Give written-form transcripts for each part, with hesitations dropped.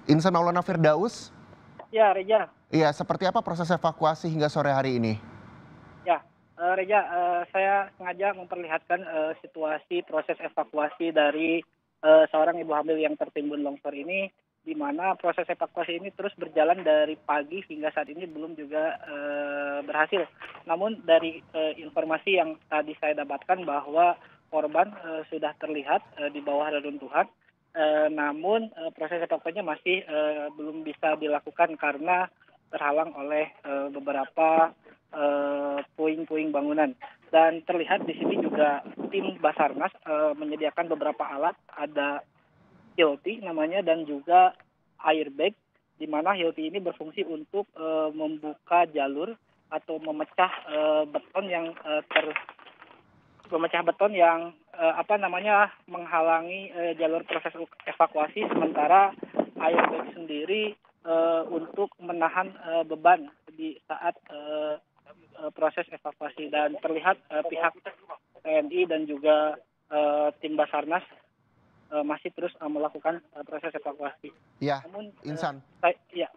Insan Maulana Firdaus. Ya, Reja. Iya, seperti apa proses evakuasi hingga sore hari ini? Ya, Reja, saya sengaja memperlihatkan situasi proses evakuasi dari seorang ibu hamil yang tertimbun longsor ini, di mana proses evakuasi ini terus berjalan dari pagi hingga saat ini belum juga berhasil. Namun dari informasi yang tadi saya dapatkan bahwa korban sudah terlihat di bawah reruntuhan. Namun proses evakuasinya masih belum bisa dilakukan karena terhalang oleh beberapa puing-puing bangunan. Dan terlihat di sini juga tim Basarnas menyediakan beberapa alat, ada Hilti namanya dan juga airbag, di mana Hilti ini berfungsi untuk membuka jalur atau memecah beton yang menghalangi jalur proses evakuasi, sementara airbag sendiri untuk menahan beban di saat proses evakuasi. Dan terlihat pihak TNI dan juga tim Basarnas masih terus melakukan proses evakuasi. Ya, Namun, Insan. ya.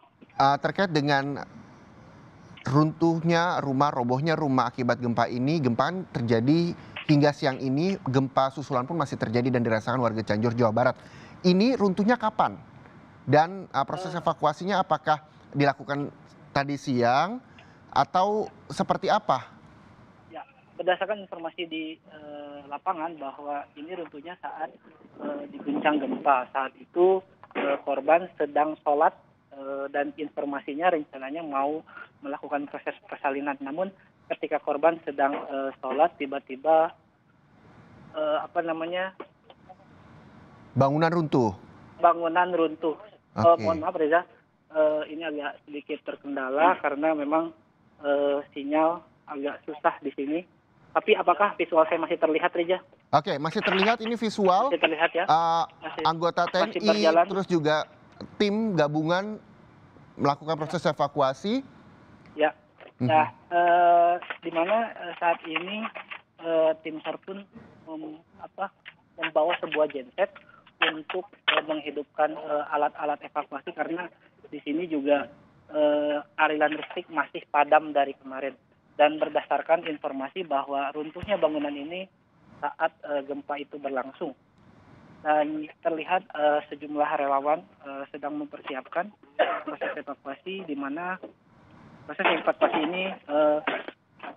Terkait dengan runtuhnya rumah, robohnya rumah akibat gempa ini, gempa terjadi hingga siang ini, gempa susulan pun masih terjadi dan dirasakan warga Cianjur, Jawa Barat. Ini runtuhnya kapan? Dan proses evakuasinya apakah dilakukan tadi siang atau seperti apa? Ya, berdasarkan informasi di lapangan bahwa ini runtuhnya saat diguncang gempa. Saat itu korban sedang sholat dan informasinya rencananya mau melakukan proses persalinan. Namun ketika korban sedang sholat, tiba-tiba Bangunan runtuh. Bangunan runtuh. Okay. Mohon maaf Reza, ini agak sedikit terkendala karena memang sinyal agak susah di sini. Tapi apakah visual saya masih terlihat, Reza? Oke, masih terlihat ini visual. Masih terlihat ya. Anggota TNI terus juga tim gabungan melakukan proses evakuasi. Ya. Nah, di mana saat ini tim SAR pun membawa sebuah genset untuk menghidupkan alat-alat evakuasi karena di sini juga aliran listrik masih padam dari kemarin. Dan berdasarkan informasi bahwa runtuhnya bangunan ini saat gempa itu berlangsung. Dan terlihat sejumlah relawan sedang mempersiapkan proses evakuasi, di mana proses evakuasi ini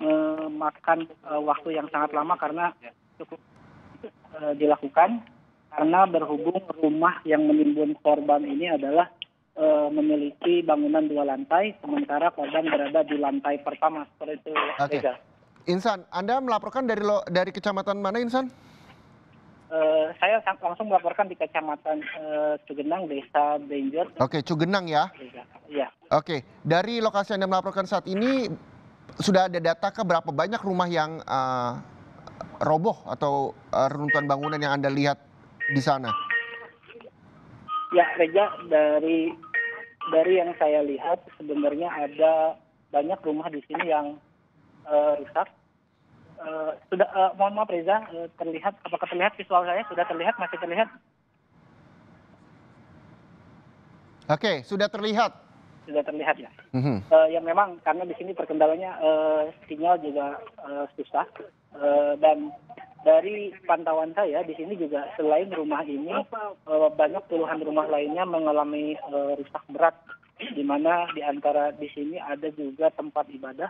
memakan waktu yang sangat lama karena cukup dilakukan, karena berhubung rumah yang menimbun korban ini adalah memiliki bangunan 2 lantai, sementara korban berada di lantai pertama. Seperti itu. Oke. Insan, Anda melaporkan dari kecamatan mana, Insan? Saya langsung melaporkan di kecamatan Cugenang, Desa Benjor. Oke, Cugenang ya? Iya. Oke, dari lokasi Anda melaporkan saat ini, sudah ada data ke berapa banyak rumah yang roboh atau reruntuhan bangunan yang Anda lihat di sana? Ya, Reza, dari yang saya lihat sebenarnya ada banyak rumah di sini yang rusak. Mohon maaf Reza, apakah terlihat visual saya? Sudah terlihat? Masih terlihat? Oke, sudah terlihat. Sudah terlihat ya. Yang memang karena di sini perkendalanya sinyal juga susah, dan dari pantauan saya di sini juga selain rumah ini banyak puluhan rumah lainnya mengalami rusak berat, di mana di antara di sini ada juga tempat ibadah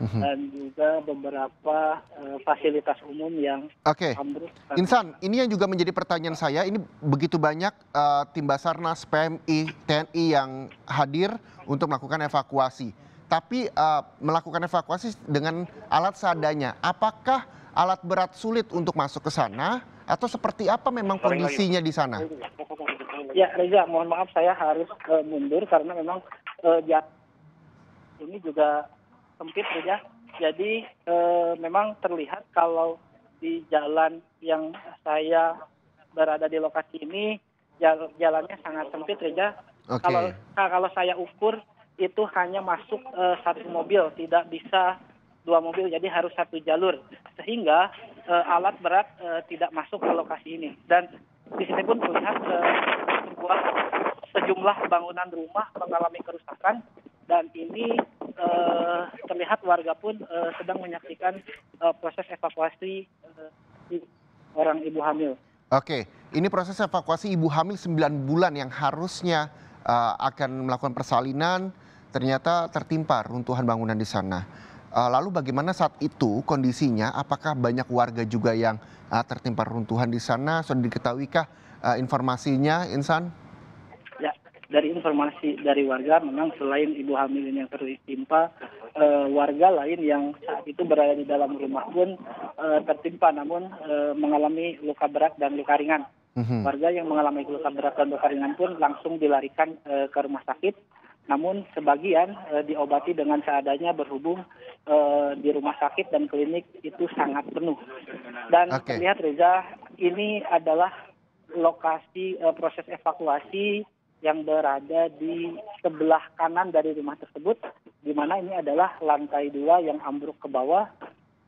dan juga beberapa fasilitas umum yang ambruk. Insan, ini yang juga menjadi pertanyaan saya, ini begitu banyak tim Basarnas, PMI, TNI yang hadir untuk melakukan evakuasi. Tapi melakukan evakuasi dengan alat seadanya, apakah alat berat sulit untuk masuk ke sana atau seperti apa memang kondisinya di sana? Ya Reza, mohon maaf saya harus mundur karena memang ini juga sempit Reza. Jadi memang terlihat kalau di jalan yang saya berada di lokasi ini jalannya sangat sempit Reza. Kalau saya ukur itu hanya masuk satu mobil, tidak bisa 2 mobil, jadi harus satu jalur, sehingga alat berat tidak masuk ke lokasi ini. Dan di sini pun terlihat sejumlah bangunan rumah mengalami kerusakan dan ini terlihat warga pun sedang menyaksikan proses evakuasi orang ibu hamil. Oke, ini proses evakuasi ibu hamil 9 bulan yang harusnya akan melakukan persalinan, ternyata tertimpa runtuhan bangunan di sana. Lalu bagaimana saat itu kondisinya? Apakah banyak warga juga yang tertimpa runtuhan di sana? Sudah diketahuikah informasinya, Insan? Ya, dari informasi dari warga memang selain ibu hamil ini yang tertimpa, warga lain yang saat itu berada di dalam rumah pun tertimpa namun mengalami luka berat dan luka ringan. Warga yang mengalami luka berat dan luka ringan pun langsung dilarikan ke rumah sakit. Namun sebagian diobati dengan seadanya berhubung di rumah sakit dan klinik itu sangat penuh. Dan terlihat Reza, ini adalah lokasi proses evakuasi yang berada di sebelah kanan dari rumah tersebut, di mana ini adalah lantai 2 yang ambruk ke bawah,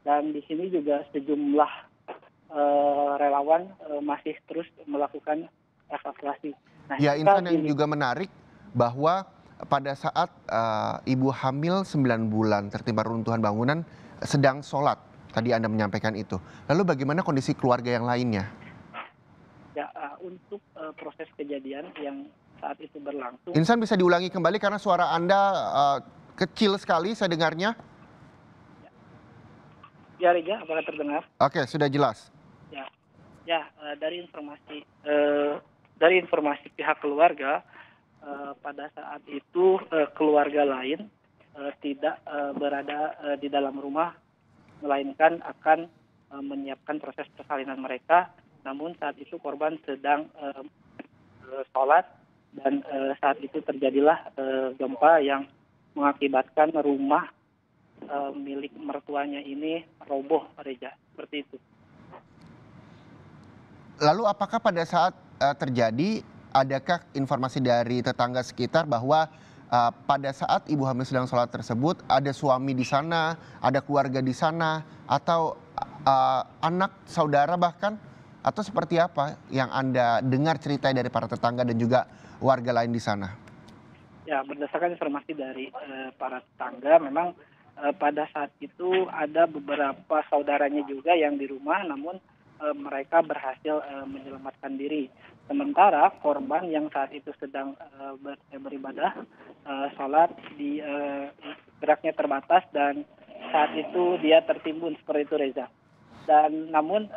dan di sini juga sejumlah relawan masih terus melakukan evakuasi. Nah, ya, Insan, yang juga menarik bahwa pada saat ibu hamil 9 bulan tertimpa runtuhan bangunan sedang sholat, tadi Anda menyampaikan itu. Lalu bagaimana kondisi keluarga yang lainnya? Ya, untuk proses kejadian yang saat itu berlangsung. Insan, bisa diulangi kembali karena suara Anda kecil sekali saya dengarnya. Ya, Reza, apakah terdengar? Oke, sudah jelas. Ya, dari informasi pihak keluarga, pada saat itu keluarga lain tidak berada di dalam rumah, melainkan akan menyiapkan proses persalinan mereka. Namun saat itu korban sedang sholat dan saat itu terjadilah gempa yang mengakibatkan rumah milik mertuanya ini roboh, Reza, seperti itu. Lalu apakah pada saat terjadi, adakah informasi dari tetangga sekitar bahwa pada saat ibu hamil sedang sholat tersebut ada suami di sana, ada keluarga di sana, atau anak, saudara bahkan, atau seperti apa yang Anda dengar cerita dari para tetangga dan juga warga lain di sana? Ya, berdasarkan informasi dari para tetangga, memang pada saat itu ada beberapa saudaranya juga yang di rumah, namun mereka berhasil menyelamatkan diri. Sementara korban yang saat itu sedang beribadah, sholat, geraknya terbatas dan saat itu dia tertimbun seperti itu, Reza. Dan namun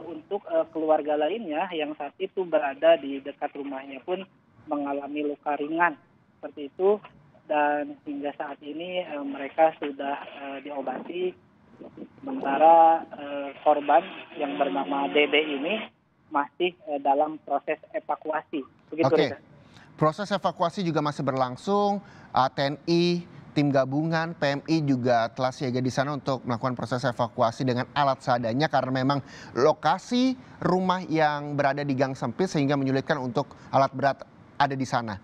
untuk keluarga lainnya yang saat itu berada di dekat rumahnya pun mengalami luka ringan seperti itu, dan hingga saat ini mereka sudah diobati. Sementara korban yang bernama Dede ini masih dalam proses evakuasi. Begitu, Oke, Reza. proses evakuasi juga masih berlangsung. TNI, tim gabungan, PMI juga telah siaga di sana untuk melakukan proses evakuasi dengan alat seadanya karena memang lokasi rumah yang berada di gang sempit sehingga menyulitkan untuk alat berat ada di sana.